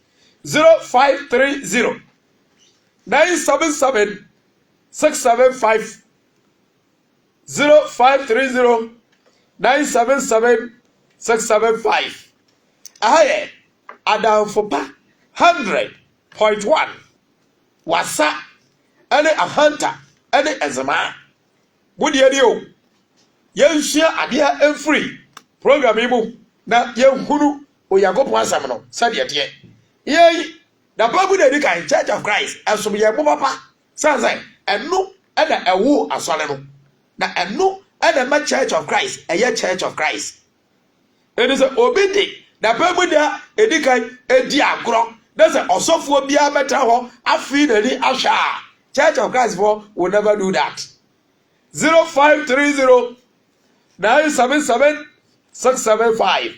0530 977 675 0530 977 675. ADEHYE ADANFOPA 100.1 wasa ene ahanta ene ezema wodi ade o yenhia ade free program ibu na yenhunu oyagopon asam no sade ade yei da babu de di kan Church of Christ asom ye bo papa sansan eno ena ewo asole no na eno ena ma Church of Christ eye Church of Christ it is obedi da babu da edi kan edi agro that's a osofo bia beta ho afi na ni asha Church of Christ for will never do that. 0530 977 675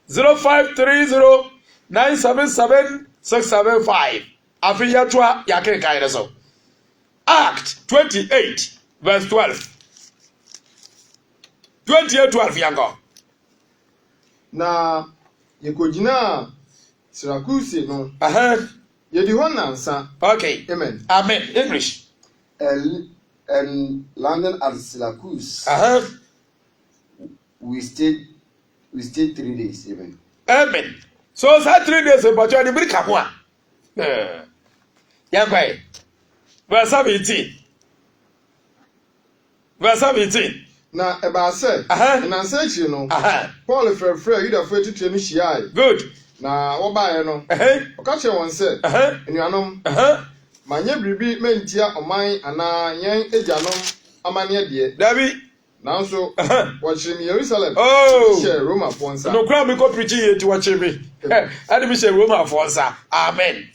0530 977 675. Afi yatwa yake kai so. Act 28 verse 12. 28:12 yango. Na yekojina Syracuse no. Yedi hɔ nansa. Okay. Amen. Amen. English. And landed at Syracuse. We stayed 3 days. Amen. Amen. So that 3 days but you are the big one. Yankwai. Verse 17. Verse 17. Na eba se. Nansa echi no. Paul frefre Yuda fo etutu ni hia. Good. Na wo ba ye no okache won se enuanom manye bribi mentia oman ana yen ejanom amane de David nanso wo chim Jerusalem share Roma fonsa no crowd me go preach here to watch me and me share Roma fonsa amen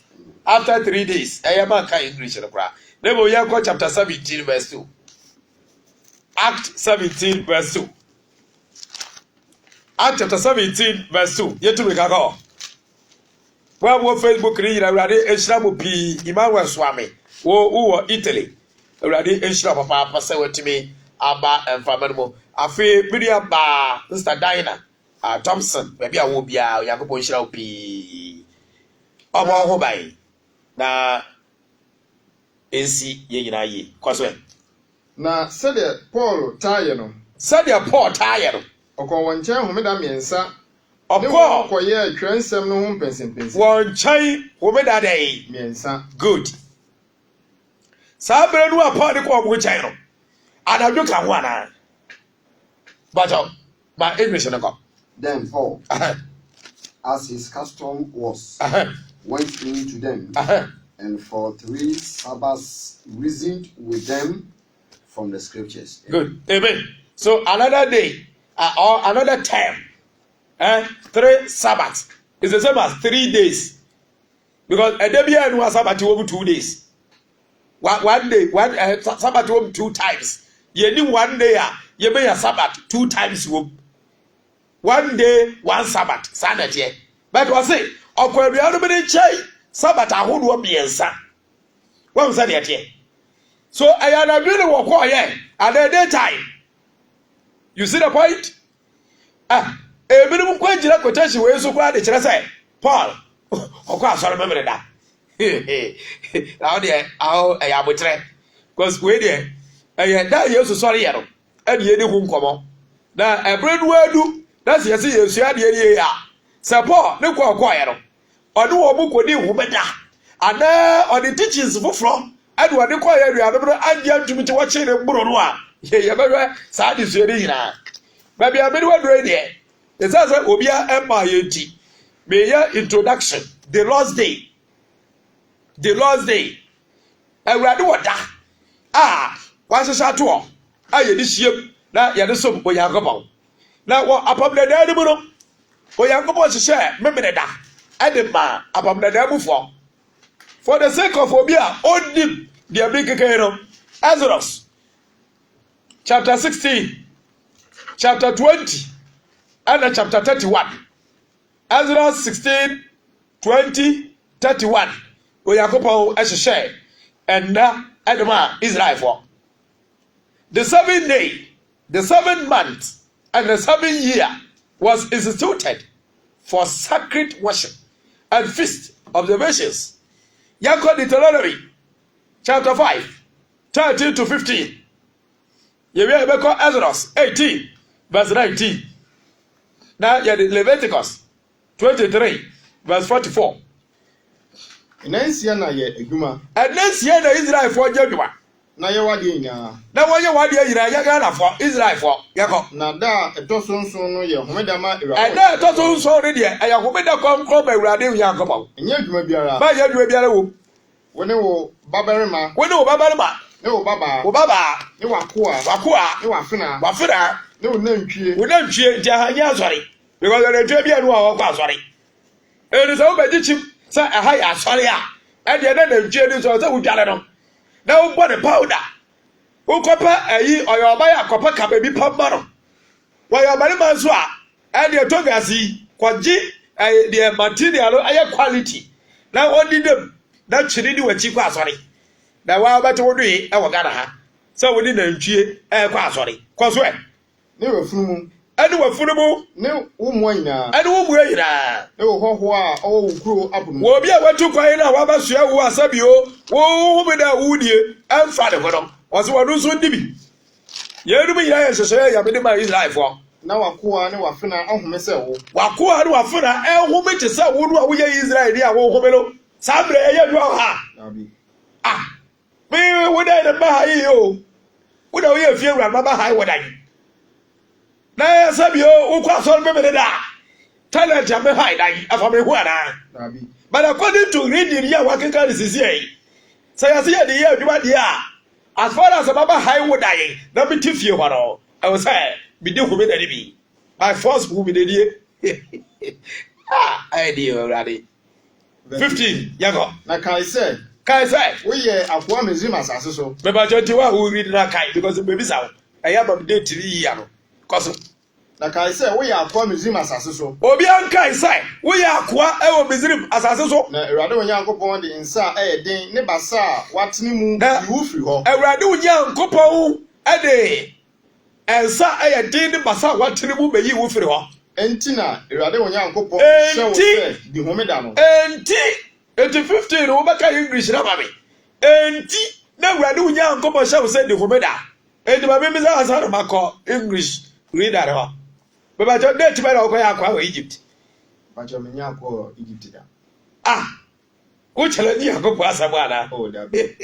after 3 days I man kan English no crowd nebo ya ko chapter 17 verse 2 Act 17 verse 2 Act chapter 17 verse 2 yetu me ka wo Facebook ri yira urade ehira mo pi Emmanuel Swami wo Italy urade ehira papa pasa watimi aba emfama mo afi media ba Mr Dina Thompson baby a wo bia Yakobon hira opi omo ho bai na ensi ye nyina ye kwaso na sede Paul taye no okon wonche homeda miensa Oko ye twensem no ho pensenpensen. Won chan homeda dey miensa. Good. Sabre nu apa de ko mo chan no. Anadwo ka ho ana. But my English no go. Then Paul, as his custom was, went in to them, and for 3 Sabbaths reasoned with them from the scriptures. Good. Amen. So another day or another time 3 Sabbaths is the same as 3 days. Because a day and one Sabbath over 2 days. One day, Sabbath over 2 times. You need 1 day, you may a Sabbath 2 times. 1 day, 1 Sabbath. Sanity. But was it? Or could be chay Sabbath a whole be answer. What was that yet? So I had a really walk at the daytime. You see the point? A minimum quenching quotation where so quite the say, Paul, of course, I remember that. Now, dear, how I am with track. Because we there, I had that year so sorry, and ye won't come on. Now, a bread will do. That's yes, you had the year. Sir Paul, no quiet. Or no book with you, better. And now, on the teachings for from, and what the quiet, I remember, and young to me to watch it in Buronwa. Yeah, very sad is your dinner. Maybe I'm ready. It says Obia MIAT. May your introduction. The Lord's Day. The Lord's Day. And we are doing that. What's a shot to all? This year. Now, you're the sum for Yakobon. Now, what upon the animal? For Yakobon to share, remember that. Edema upon the devil for the sake of Obia, only the big Kano. Azarus. Chapter 16. Chapter 20. And chapter 31. Ezra 16, 20, 31. Oyakopo Esheshe. And now Edema Israel for. The 7th day, the 7th month, and the 7th year was instituted for sacred worship. and feast observations. Yako Deuteronomy chapter 5, 13 to 15. Yewia beko Exodus 18 verse 19. Now you Leviticus 23 verse 44. Nansia na ye edwuma. Nansia na Israel for jedwuma. Na ye wade nya. Na wonye wade yira ya Ghana for Israel for yako. Na da etosonson no ye homeda ma Ewurade. Na etosonson ne de ya homeda kom ba Ewurade Yankopon. Enya edwuma biara. Ba ya edwuma biara wo. Wone wo babarima. Wone wo babarima. Ne wo baba. Wo baba. Ne wakoa. Wakoa. Ne wafena. Wafena. Ne wo nantwie. Wo nantwie ntia hanya asori. Because the nantwie bia no wa kwa asori. Eri so be gichim sa aha ya asori a. E de na nantwie ni so wo dwale no. Na wo bɔ ne powder. Wo kopa ayi oyo ba ya kopa ka baby pamba no. Wo yo mari man so a e de togasi kwaji the material aye quality. Na wodi dem na chiri ni wachi kwa asori. Na wa ba to wodu e wo Ghana ha. So wodi nantwie e kwa asori. Kwaso e. Ne wafunumu. Ani wafunumu. Ne wo mo nyina. Ani wo mo nyina. Ne wo hoho a o wukuro abunu. Wo bia watu kwan na wa ba sua wo asabio. Wo me da wudie amfa de godom. Wo so wonu so ndibi. Yenu mi ya sese ya me de ma Israel fo. Na wakoa ne wafena ahome se wo. Wakoa ne wafena ehome te se wo no a wo ya Israel ni a wo home no. Sabre eya du ha. Nabi. Ah. Me wo da de ba ha yi o. Wo da wo ya fie wura ba ha yi wo da yi. Na sabio wo kwa so me da. Talent ya me ha da yi afa me hu ana. Nabi. But according to reading here working can is here. Say I see the year do dia. As far as Baba high would die, na be tifie ho. I was say be dey hu me da bi. By force who be dey. Ah, I dey already. 15 yago. Na kai say we ye akwa mezim asase so. Me ba 21 who read na kai because baby saw. I am am dey 3 year no. Cause na kai say we ye akwa mezim asase so. Obi an kai say we ye akwa e wo mezim asase so. Na Ewurade Onyankopon de nsa e den ne basa watene mu iwu firi ho. Ewurade Onyankopon e de ensa e den ne basa watene mu beyi wu firi ho. Enti na Ewurade Onyankopon hye wo se di homeda no. Enti 15 wo baka English na ba me. Enti na Ewurade Onyankopon hye wo se di homeda. Enti ba me mi za asa ma ko English reader ho. Baba jo date be na ko ya kwa Egypt. Ba jo me nya ko Egypt da. Ah. Wo chele ni Yakobo asabu ana. Oh da bi.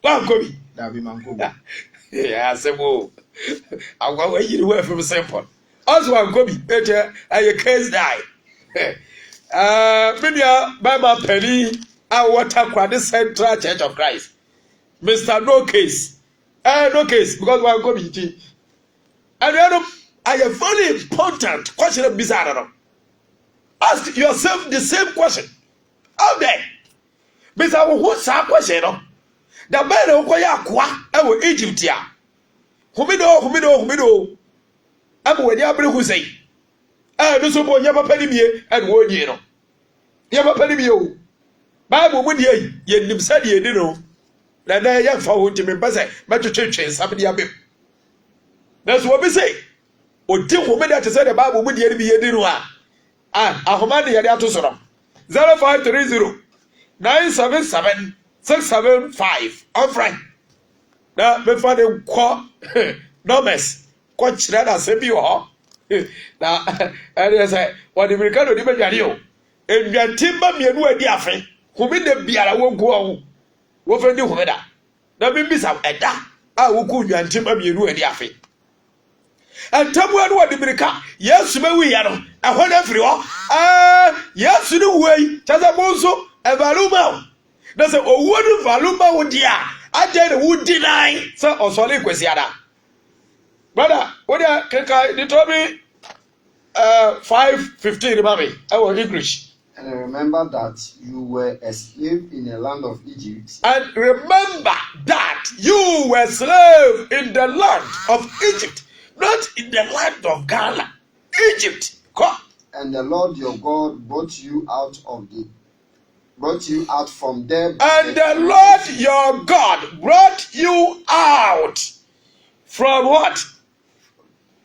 Wa ko bi. Da bi man ko bi. Yeah, asabu. Agwa wa yiri wa from simple. Also wa ko bi. Ete aye case die. Media Bible penny a water kwade Central Church of Christ. Mr. No case. No case because wa ko bi ti. And a very important question of bizarre. Ask yourself the same question. Out there. Bizarre, what's our question? The man who kwaya kwa ewo Egypt ya. Humido. Abu we dia bre hu sei. No so bo nyama pani mie and wo nyi no. Nyama pani mie o. Bible mu die ye nim sa die di no. Na ya fa ho ntimi pese metwetwe nsam dia bem. That's what we say. Odi homeda te say the Bible mu die bi ye di no a. Ahoma de yade ato so no. 0530 977 675 offering. Na me fa de ko numbers ko kire da se bi ho. Na ere say what the American odi bedware o. Enwantimba mienu adi afe. Homeda biara wo go wo. Wo fe di homeda. Na bi bisa eda a wo ku nwantimba mienu adi afe. And Tamuan what the America, yes, we are a whole every one. Yes, no way, Chazamoso, a Valuma. There's a wooden Valuma would ya. I did would deny, sir, or solid quesiada. Brother, what you told me 5:15, mommy, I was English. And remember that you were a slave in the land of Egypt. And remember that you were slave in the land of Egypt. Not in the land of Ghana, Egypt. Come. And the Lord your God brought you out from there. And the Lord your God brought you out from what?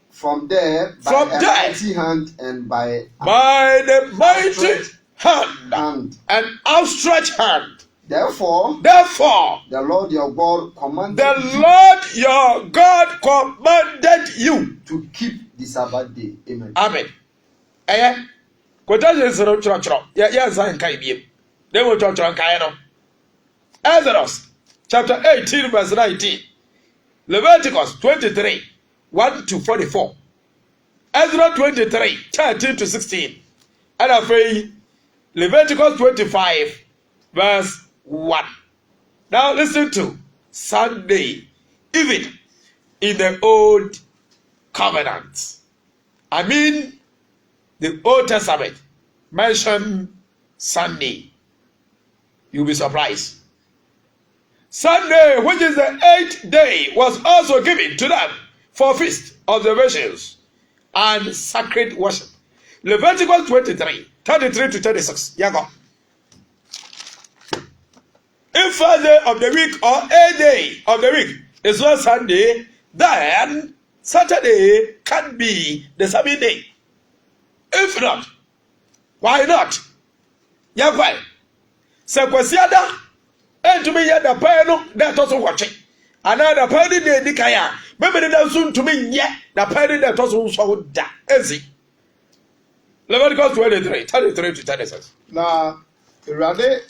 From there, by a mighty hand and by the mighty hand. An outstretched hand. Therefore, the Lord your God commanded you to keep the Sabbath day. Amen. Amen. Quotations yes, I can be. They will talk to Exodus chapter 18, verse 19. Leviticus 23, 1 to 44. Ezra 23, 13 to 16. And afraid Leviticus 25, verse 1. Now listen to Sunday, even in the Old Covenant. I mean, the Old Testament mentioned Sunday. You'll be surprised. Sunday, which is the 8th day, was also given to them for feast observations and sacred worship. Leviticus 23, 33 to 36. Yago. If first day of the week or a day of the week is not Sunday, then Saturday can be the Sabbath day. If not, why not? Yago. Sekwesiada. And to me, yet the pen that also watching. Another penny de Dikaya. Maybe they soon to me yet the penny that also saw that. Easy. Leviticus 23, 33 to 36. Now, Rade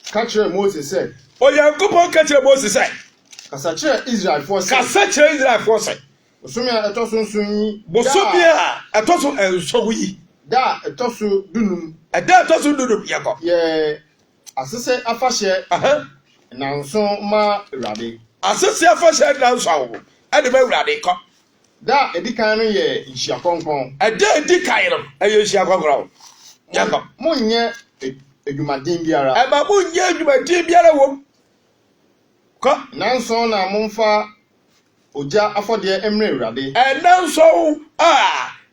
catcher Moses said, Oh, yeah, coupon catcher Moses said, Casacha Israel force. Casacha Israel force. Bosomia etoso nsun. Bosomia etoso enso yi. Da etoso dunum. Da etoso dunum yako. Ye asese afahye nanso ma Awurade. Asese afahye nanso awo. Ade ma Awurade ko. Da edikan no ye nhia konkon. Da edikan no ye nhia konkon. Yako. Monye edwumaden biara. E ba monye edwumaden biara wom. Ko nanso na momfa oja afode emre Awurade. Nanso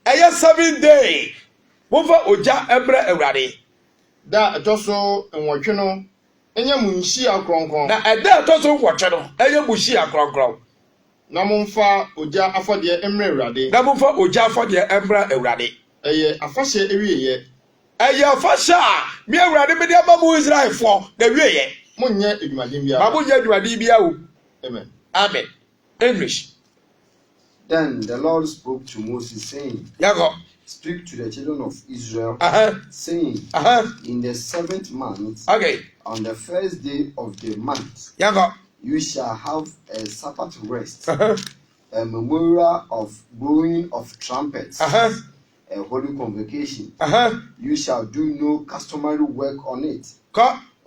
eye 7 day. Momfa oja emre Awurade. Da etoso enwotwe no enya munhia kronkron. Na da etoso nwotwe no enya munhia kronkron. Na momfa oja afode emre Awurade. Na momfa oja afode emre Awurade. Eye afahye ewieye. Eye afahye me Awurade me de aba mu Israel fo na wieye. Monye edwumaden biara. Ba monye edwumaden biara wo. Amen. Amen. English. Then the Lord spoke to Moses, saying, Yago. Speak to the children of Israel, saying, in the 7th month, on the first day of the month, you shall have a Sabbath rest, a memorial of blowing of trumpets, a holy convocation. You shall do no customary work on it,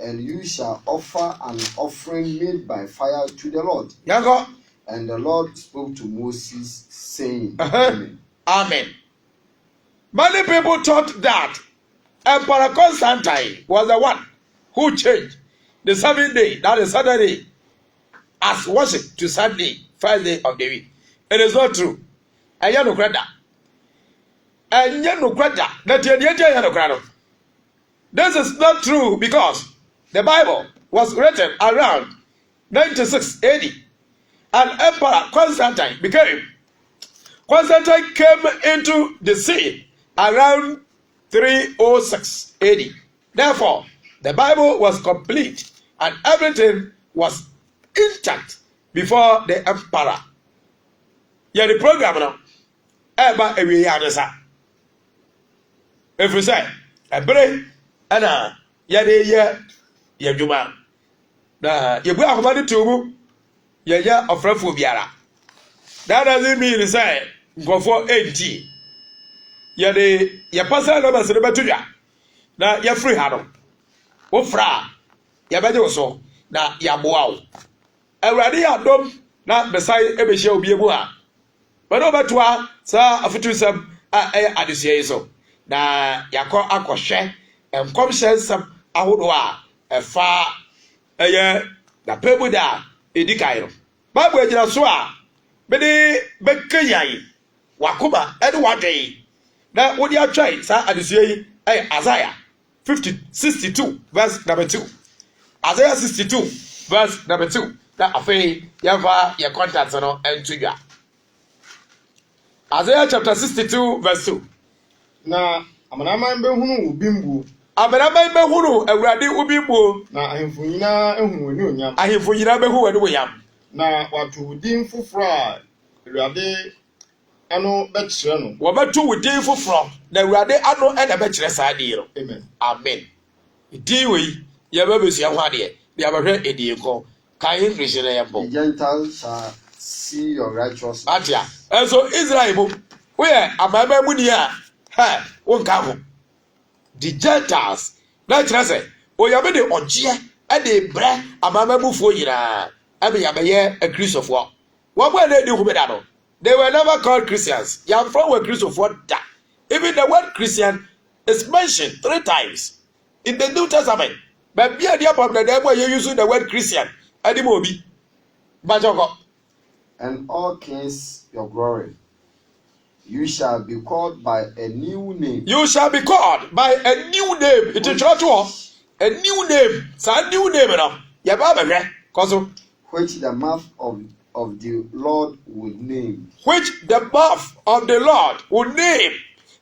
and you shall offer an offering made by fire to the Lord. And the Lord spoke to Moses, saying, Amen. Amen. Many people thought that Emperor Constantine was the one who changed the 7th day, that is Saturday, as worship to Sunday, first day of the week. It is not true. This is not true because the Bible was written around 96 AD, and Emperor Constantine came into the scene around 306 AD. Therefore, the Bible was complete and everything was intact before the emperor. Yeah, the program now. Eba ewe yadesa. If you say, ebre, ana yade ye juma. Na yebu akomade tumu ye ofrefo biara. That doesn't mean say go for 80. Ye pastor no be betuya. Na ye free ha no. Wo fra ye beje wo so na ya boa wo. Awurade adom na besai ebehia obi emu a. But no betua sa afutu sam adesia so. Na yakọ akọhwe enkomhye sam ahodo a efa eye na pebu da edikai no. Bible agina so a bede bekanyan wakoma ede wadwen na wodi atwai sa adesia yi Isaiah 62 verse number 2. Isaiah 62 verse number 2. Na afei yava ye contact no entudwa. Isaiah chapter 62 verse 2. Na amanaman behunu ubimbu amanaman behunu awurade ubimbu na ahemfo nyina ehunu wani onyam ahemfo nyina behu wani onyam na watu din foforo awurade ano bekyere no wabatu wudin foforo na awurade ano na bekyere saade no amen amen din we ye babesua ho ade dia bahwe edinko kan English na yebo the Gentiles shall see your righteousness. atia so Israel bo we amama mu ni a ha wonka ho the Gentiles na kyerɛ sɛ oyame de ɔgye e de bre amama mufuo yira e be yabɛyɛ a Christopher wo bo na di hu be da no. They were never called Christians. Yam from were Christopher da. Even the word Christian is mentioned 3 times in the New Testament. But be a dear problem, they were using the word Christian. Adimobi. Bajoko. And all kings your glory. You shall be called by a new name. You shall be called by a new name. It is church war. A new name. So a new name enough. Yababa. Koso. Which the mouth of the Lord would name. Which the mouth of the Lord would name.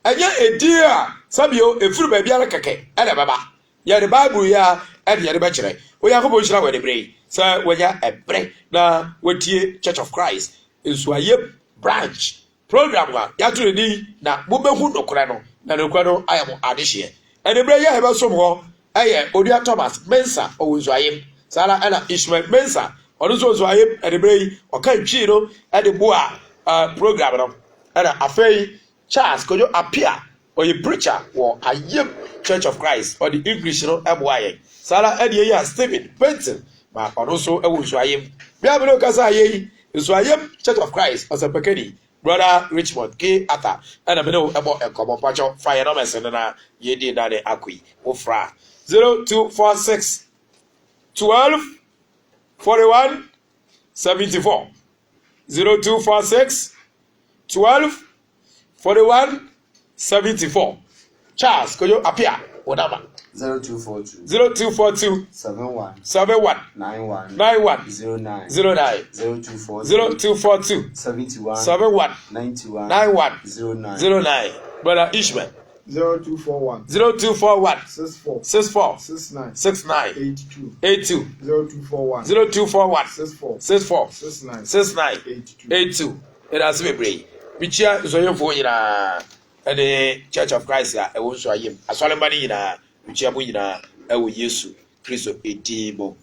And yet a dear Sabio, a fruit baby, a keke, and a baba. Ya the Bible ya and the bachelor. We are going to the brain. So when ya a break na with ye Church of Christ is why ye branch program ya to the na Mubehu no Crano, na no Crano I am ADEHYE. And the brain ya have some more. Aye, Odia Thomas Mensa or Uzwaim, Sarah Anna Ishmael Mensa. Ọdún so ayé ẹ̀dẹ̀bẹ̀rẹ̀ yìí ọ̀ka ìtwì no ẹ̀dẹ̀ bu program no ẹ̀dẹ̀ afẹ́ Charles kojú apia ọ̀yẹ̀ preacher wọ ayé Church of Christ ọ̀dẹ̀ English no ẹ̀bù ayé sára ẹ̀dẹ̀ yẹ Stephen Benton ma ọdún so ẹ̀wọ̀ nso ayé bí abẹ́rẹ́ kásá ayé yìí nso ayé Church of Christ ọ̀sẹ̀ pẹ̀kẹ́ni Bro.Richmond K ata ẹ̀dẹ̀ mi ní ẹ̀bọ̀ ẹ̀kọ́mọ̀ pàṣọ fire nọ́mẹ̀sì nínú yé di náà ní akui ó fra 0246 12 41 74 0246 12 41 74 Charles could you appear whatever 0242 71 91 09 0242 71 91 09 Brother Ishmael 0241 64 69 82 0241 64 69 82 it has been brave bichia so you for yina and the Church of Christ ya e won so ayem asole mani yina bichia bo yina e wo Yesu Kristo edimo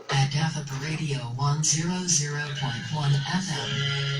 ADANFOPA Radio 100.1 FM